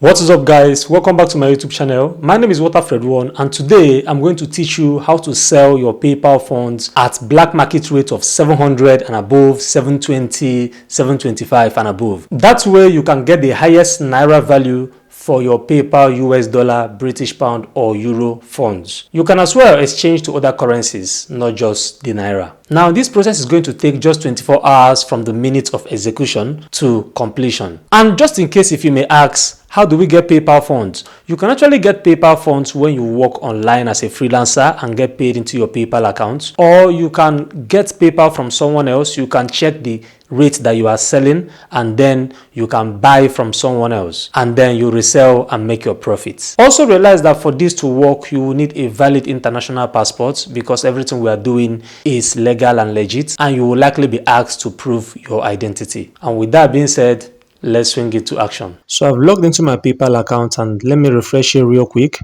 What is up, guys? Welcome back to my YouTube channel. My name is Fred1, and today I'm going to teach you how to sell your PayPal funds at black market rate of 700 and above, 720, 725 and above. That's where you can get the highest Naira value for your PayPal US dollar, British pound or euro funds. You can as well exchange to other currencies, not just the Naira. Now, this process is going to take just 24 hours from the minute of execution to completion. And just in case if you may ask, how do we get PayPal funds? You can actually get PayPal funds when you work online as a freelancer and get paid into your PayPal account, or you can get PayPal from someone else. You can check the rate that you are selling and then you can buy from someone else and then you resell and make your profits. Also realize that for this to work, you will need a valid international passport because everything we are doing is legal and legit, and you will likely be asked to prove your identity. And with that being said, let's swing it to action. So I've logged into my PayPal account and let me refresh it real quick.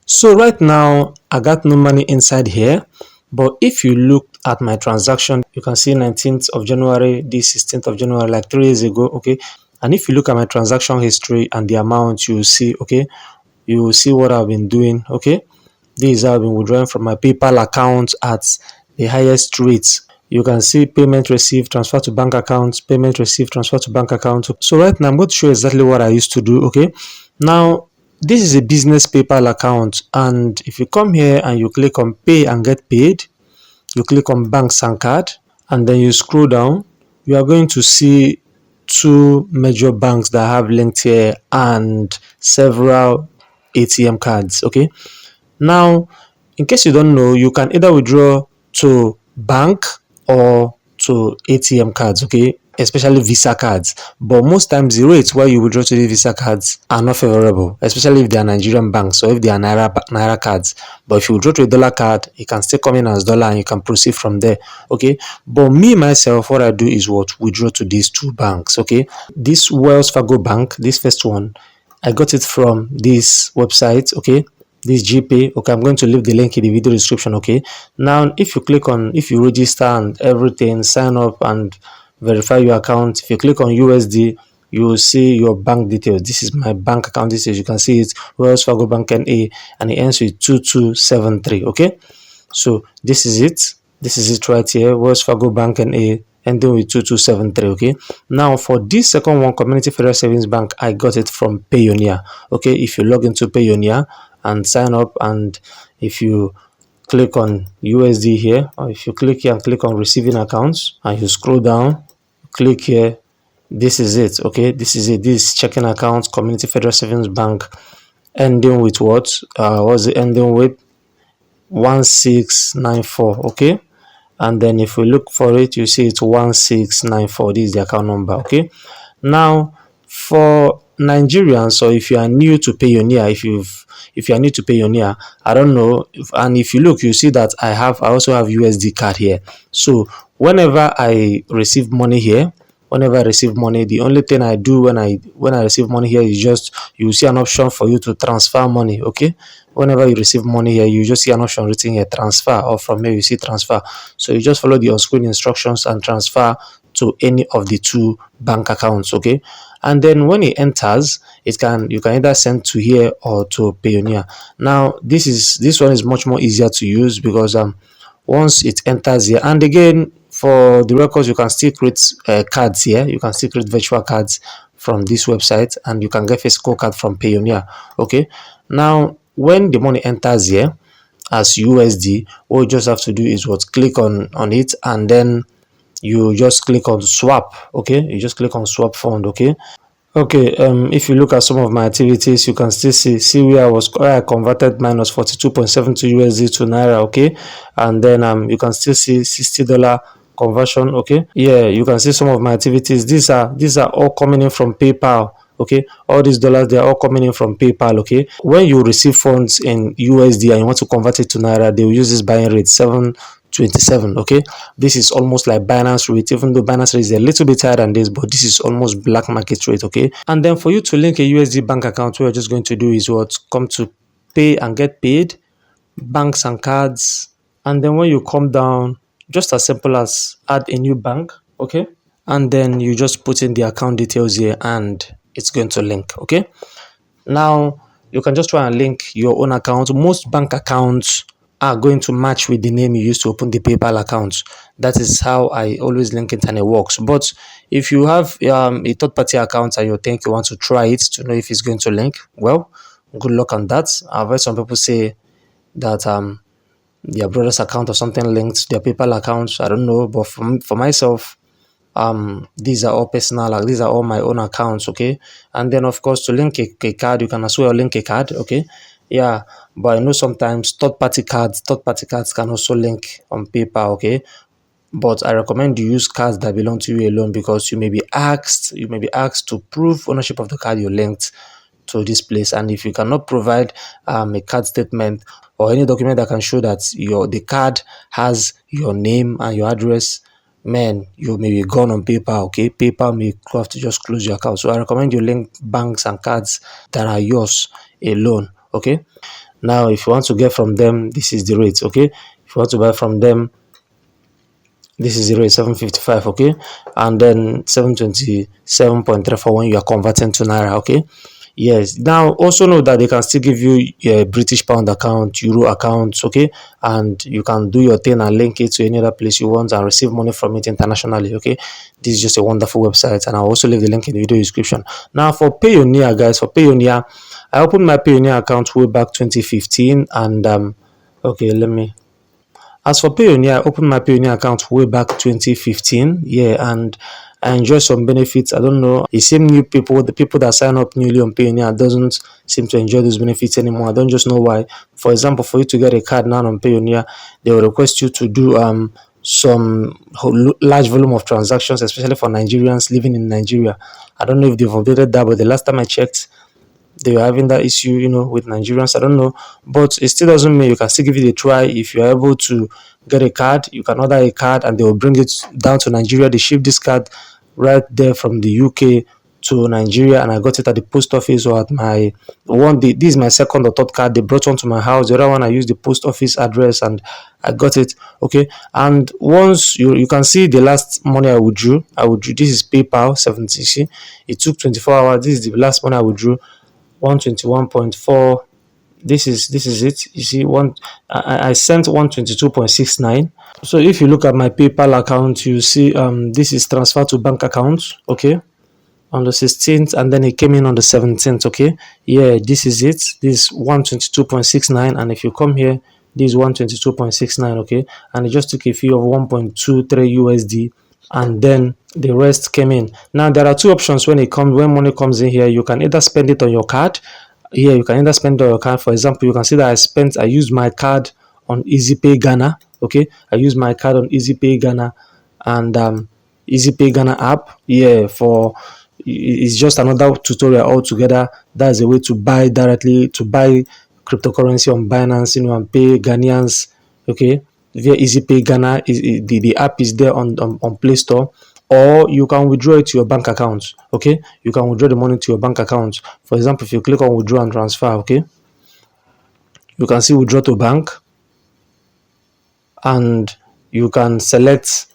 So right now I got no money inside here, but if you look at my transaction, you can see 19th of January, this 16th of January, like 3 days ago. Okay, and if you look at my transaction history and the amount, you will see, okay, you will see what I've been doing. Okay, this is how I've been withdrawing from my PayPal account at the highest rates. You can see payment received, transfer to bank account, payment received, transfer to bank account. So right now I'm going to show exactly what I used to do. Okay, now this is a business PayPal account, and if you come here and you click on pay and get paid, you click on banks and card, and then you scroll down, you are going to see two major banks that have linked here and several ATM cards. Okay, now in case you don't know, you can either withdraw to bank or to ATM cards, okay, especially Visa cards. But most times the rates where you withdraw to the Visa cards are not favorable, especially if they are Nigerian banks or if they are Naira cards. But if you withdraw to a dollar card, it can still come in as dollar and you can proceed from there. Okay, but me myself, what I do is withdraw to these two banks. Okay, this Wells Fargo bank, this first one, I got it from this website. Okay, this Geegpay. Okay, I'm going to leave the link in the video description. Okay, now if you register and everything, sign up and verify your account, if you click on USD, you will see your bank details. This is my bank account details. You can see it's Wells Fargo Bank NA and it ends with 2273. Okay, so this is it right here, Wells Fargo Bank NA ending with 2273. Okay, now for this second one, Community Federal Savings Bank, I got it from Payoneer. Okay, if you log into Payoneer and sign up, and if you click on USD here, or if you click here and click on receiving accounts and you scroll down, click here, this is it. Okay, this is it. This checking account, Community Federal Savings Bank, ending with what was it ending with? 1694. Okay, and then if we look for it, you see it's 1694. This is the account number. Okay, now for Nigerians, so if you are new to Payoneer, if you are new to Payoneer, I don't know, and if you look, you see that I also have USD card here. So whenever I receive money here, the only thing I do when I receive money here is just, you see an option for you to transfer money. Okay, whenever you receive money here, you just see an option written here, transfer, or from here you see transfer. So you just follow the on-screen instructions and transfer to any of the two bank accounts. Okay, and then when it enters, you can either send to here or to Payoneer. Now this one is much more easier to use because once it enters here, and again, for the records, you can still create cards here. You can still create virtual cards from this website, and you can get physical card from Payoneer. Okay, now when the money enters here as USD, what you just have to do is click on it, and then you just click on swap. Okay, you just click on swap fund. Okay, if you look at some of my activities, you can still see where I converted minus 42.72 USD to Naira. Okay, and then you can still see $60 conversion. Okay, yeah, you can see some of my activities. These are all coming in from PayPal. Okay, all these dollars, they are all coming in from PayPal. Okay, when you receive funds in USD and you want to convert it to Naira, they will use this buying rate 727. Okay, this is almost like Binance rate, even though Binance rate is a little bit higher than this, but this is almost black market rate. Okay, and then for you to link a USD bank account, what you're just going to do is come to pay and get paid, banks and cards, and then when you come down, just as simple as add a new bank. Okay, and then you just put in the account details here and it's going to link. Okay, now you can just try and link your own account. Most bank accounts are going to match with the name you used to open the PayPal account. That is how I always link it and it works. But if you have a third-party account and you think you want to try it to know if it's going to link, well, good luck on that. I've heard some people say that their brother's account or something linked to their PayPal account. I don't know, but for myself, these are all personal, like these are all my own accounts. Okay, and then of course to link a card, you can as well link a card. Okay, yeah, but I know sometimes third party cards can also link on PayPal. Okay, but I recommend you use cards that belong to you alone, because you may be asked to prove ownership of the card you linked to this place. And if you cannot provide a card statement or any document that can show that the card has your name and your address, man, you may be gone on PayPal. Okay, PayPal may have to just close your account. So I recommend you link banks and cards that are yours alone. Okay, now if you want to get from them, this is the rate. Okay, if you want to buy from them, this is the rate 755. Okay, and then 727.34 when you are converting to naira. Okay, yes, now also know that they can still give you a British pound account, euro account. Okay, and you can do your thing and link it to any other place you want and receive money from it internationally. Okay, this is just a wonderful website, and I'll also leave the link in the video description. Now for Payoneer, guys, for Payoneer, I opened my Payoneer account way back 2015, and okay, as for Payoneer, I opened my Payoneer account way back 2015. Yeah, and I enjoy some benefits. I don't know. It seems new people, the people that sign up newly on Payoneer, doesn't seem to enjoy those benefits anymore. I don't just know why. For example, for you to get a card now on Payoneer, they will request you to do some large volume of transactions, especially for Nigerians living in Nigeria. I don't know if they've updated that, but the last time I checked, they were having that issue, with Nigerians. I don't know, but it still doesn't mean you can still give it a try. If you're able to get a card, you can order a card and they will bring it down to Nigeria. They ship this card right there from the UK to Nigeria, and I got it at the post office or at my this is my second or third card. They brought one to my house. The other one I used the post office address and I got it. Okay, and once you can see the last money I withdrew. This is PayPal 70. See, it took 24 hours. This is the last money I withdrew. 121.4. This is it. You see, I sent 122.69. So if you look at my PayPal account, you see this is transfer to bank account. Okay, on the 16th, and then it came in on the 17th. Okay, yeah, this is it. This 122.69, and if you come here, this 122.69. Okay, and it just took a fee of 1.23 USD, and then the rest came in. Now there are two options when money comes in here. You can either spend it on your card. Here you can either spend it on your card. For example, you can see that I used my card on EasyPay Ghana. Okay, I used my card on EasyPay Ghana, and EasyPay Ghana app. Yeah, it's just another tutorial altogether. That's a way to buy cryptocurrency on Binance, and pay Ghanaians. Okay, via EasyPay Ghana. The app is there on Play Store, or you can withdraw it to your bank account. Okay, you can withdraw the money to your bank account. For example, if you click on withdraw and transfer, okay, you can see withdraw to bank, and you can select,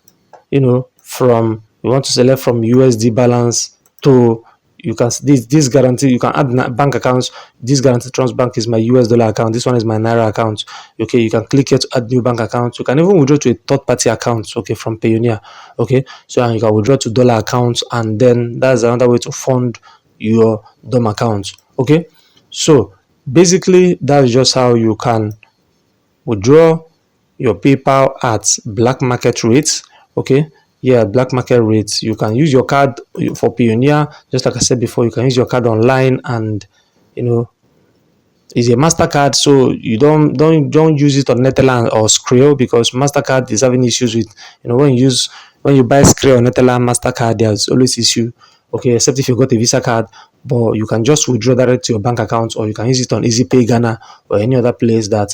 from you want to select from USD balance to, you can this guarantee, you can add bank accounts. This Guarantee Trust Bank is my US dollar account. This one is my naira account. Okay, you can click here to add new bank account. You can even withdraw to a third-party account, okay, from Payoneer. Okay, so you can withdraw to dollar accounts, and then that's another way to fund your DOM account. Okay, so basically that's just how you can withdraw your PayPal at black market rates. Okay, yeah, black market rates. You can use your card for Payoneer, just like I said before. You can use your card online, and it's a MasterCard, so you don't use it on Netherlands or Skrill, because MasterCard is having issues with, when you buy Skrill or Netherlands MasterCard, there's always issue. Okay, except if you got a Visa card, but you can just withdraw direct to your bank account, or you can use it on EasyPay Ghana or any other place that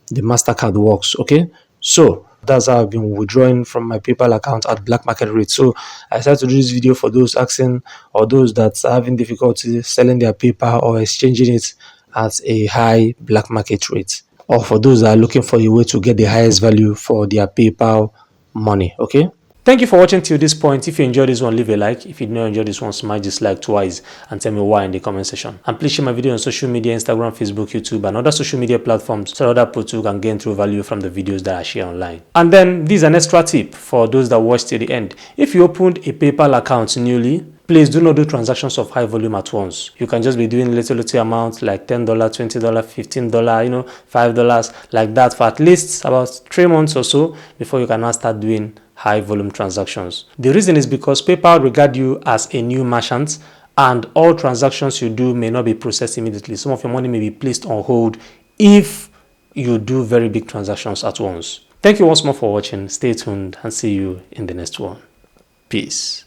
the MasterCard works. Okay, so that's how I've been withdrawing from my PayPal account at black market rate. So I decided to do this video for those asking, or those that are having difficulty selling their PayPal or exchanging it at a high black market rate, or for those that are looking for a way to get the highest value for their PayPal money. Okay, Thank you for watching till this point. If you enjoyed this one, leave a like. If you did not enjoy this one, smash dislike twice and tell me why in the comment section. And please share my video on social media, Instagram, Facebook, YouTube, and other social media platforms so other people too can gain true value from the videos that I share online. And then this is an extra tip for those that watch till the end. If you opened a PayPal account newly, please do not do transactions of high volume at once. You can just be doing little amounts like $10, $20, $15, $5, like that for at least about 3 months or so before you can now start doing high volume transactions. The reason is because PayPal regard you as a new merchant and all transactions you do may not be processed immediately. Some of your money may be placed on hold if you do very big transactions at once. Thank you once more for watching. Stay tuned and see you in the next one. Peace.